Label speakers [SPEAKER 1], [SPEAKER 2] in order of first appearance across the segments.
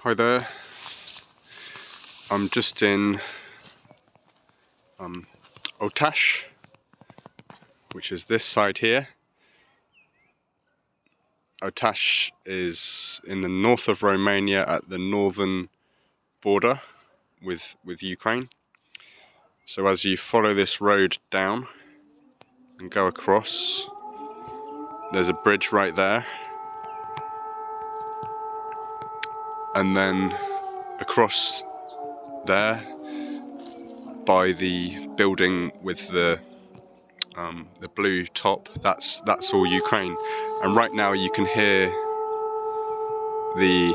[SPEAKER 1] Hi there, I'm just in Otaci, which is this side here. Otaci is in the north of Romania at the northern border with Ukraine. So as you follow this road down and go across, there's a bridge right there, and then across there by the building with the blue top, that's all Ukraine. And right now you can hear the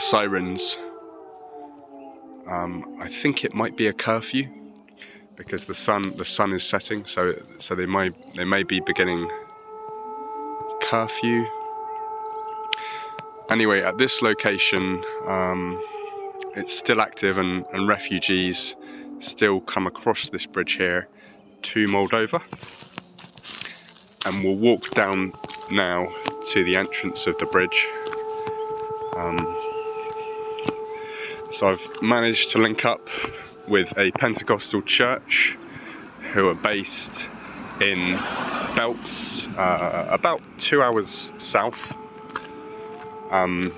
[SPEAKER 1] sirens. I think it might be a curfew because the sun is setting, so they may be beginning curfew. Anyway, at this location, it's still active, and refugees still come across this bridge here to Moldova. And we'll walk down now to the entrance of the bridge. So I've managed to link up with a Pentecostal church who are based in Belts, about 2 hours south, and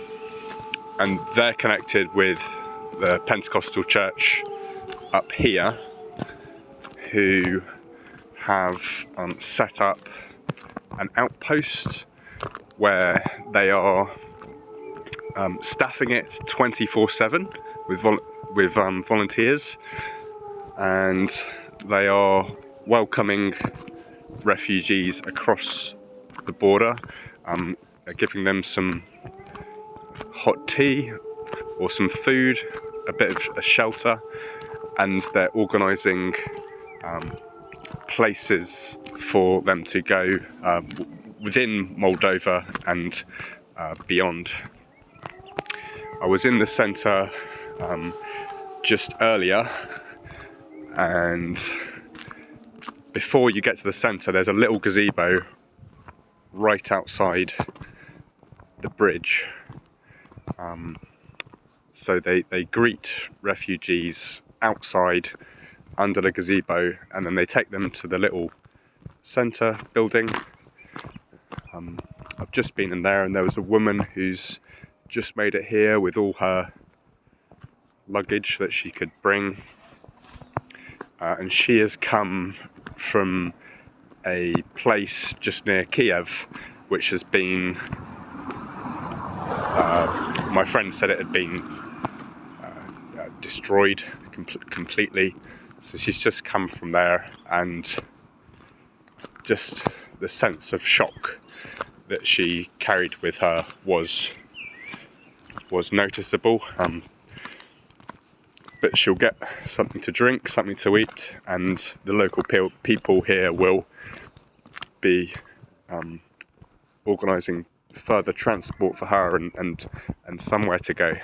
[SPEAKER 1] they're connected with the Pentecostal church up here, who have set up an outpost where they are staffing it 24/7 with volunteers, and they are welcoming refugees across the border, giving them some hot tea or some food, a bit of a shelter, and they're organising places for them to go within Moldova and beyond. I was in the centre just earlier, and before you get to the centre there's a little gazebo right outside the bridge. So they greet refugees outside under the gazebo, and then they take them to the little centre building. I've just been in there, and there was a woman who's just made it here with all her luggage that she could bring, and she has come from a place just near Kiev, which has been, my friend said it had been destroyed completely. So she's just come from there, and just the sense of shock that she carried with her was noticeable. But she'll get something to drink, something to eat, and the local people here will be organising further transport for her and somewhere to go.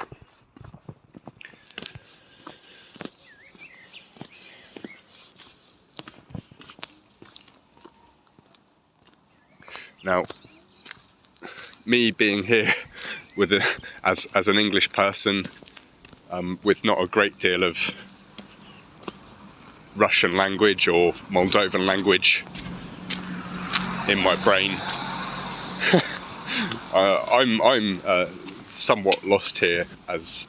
[SPEAKER 1] Now, me being here with as an English person, with not a great deal of Russian language or Moldovan language in my brain, I'm somewhat lost here as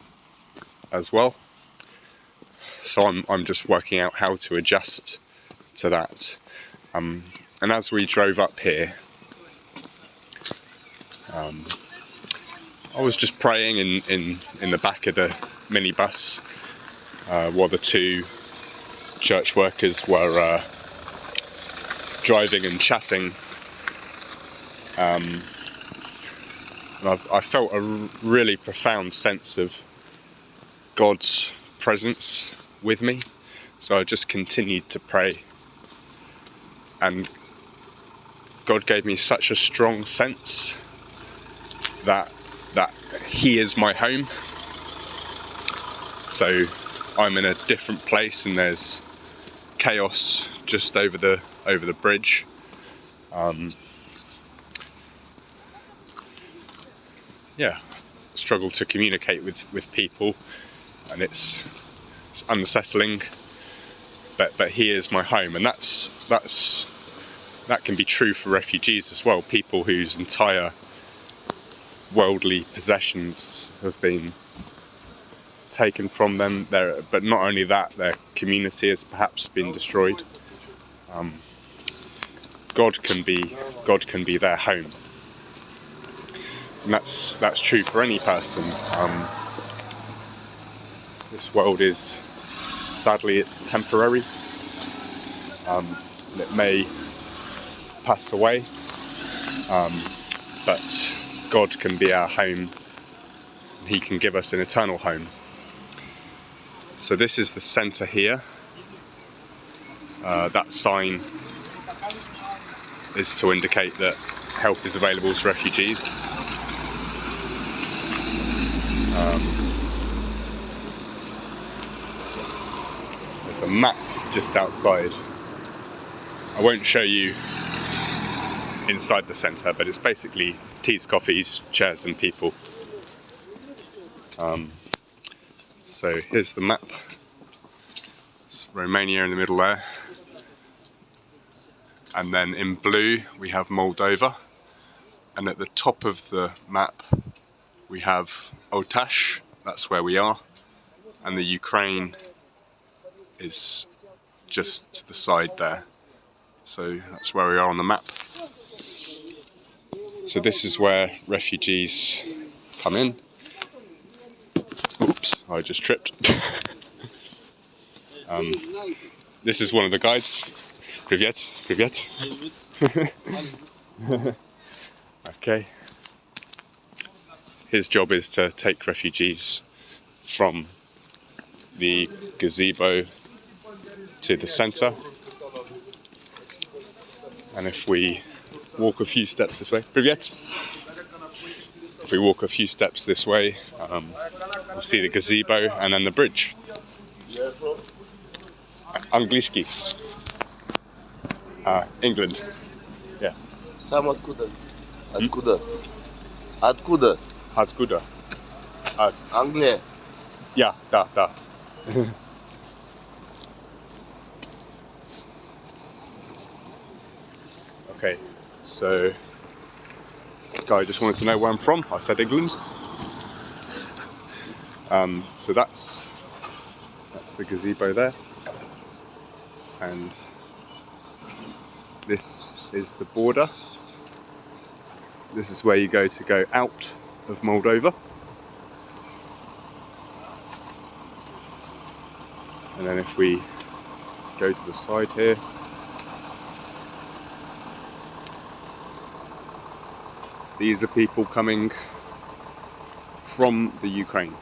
[SPEAKER 1] well. So I'm just working out how to adjust to that. And as we drove up here, I was just praying in the back of the minibus while the two church workers were driving and chatting. And I felt a really profound sense of God's presence with me, so I just continued to pray, and God gave me such a strong sense that He is my home. So I'm in a different place, and there's chaos just over the bridge. yeah, struggle to communicate with people, and it's unsettling. But here is my home, and that can be true for refugees as well. People whose entire worldly possessions have been taken from them. But not only that, their community has perhaps been destroyed. God can be their home, and that's true for any person. This world is, sadly, it's temporary. It may pass away, but God can be our home, and He can give us an eternal home. So this is the centre here. That sign is to indicate that help is available to refugees. There's a map just outside. I won't show you inside the centre, but it's basically teas, coffees, chairs and people. So here's the map. It's Romania in the middle there. And then in blue we have Moldova. And at the top of the map we have Otaci, that's where we are. And the Ukraine is just to the side there. So that's where we are on the map. So this is where refugees come in. Oops, I just tripped. This is one of the guides. Privyet, privyet. Okay. His job is to take refugees from the gazebo to the centre. And if we walk a few steps this way, Privyet. If we walk a few steps this way, we'll see the gazebo and then the bridge. Angliski. England. Yeah.
[SPEAKER 2] Сам откуда? Откуда? Откуда?
[SPEAKER 1] Откуда?
[SPEAKER 2] Англия.
[SPEAKER 1] Yeah, da. Okay, so guy just wanted to know where I'm from. I said England. So that's the gazebo there, and this is the border. This is where you go out of Moldova, and then if we go to the side here, these are people coming from the Ukraine.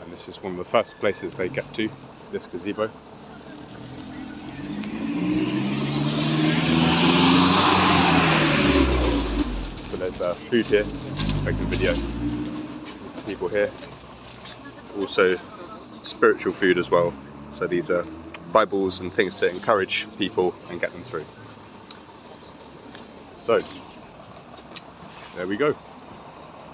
[SPEAKER 1] And this is one of the first places they get to, this gazebo. There's food here, taking a video. There's people here. Also spiritual food as well. So these are Bibles and things to encourage people and get them through. So there we go.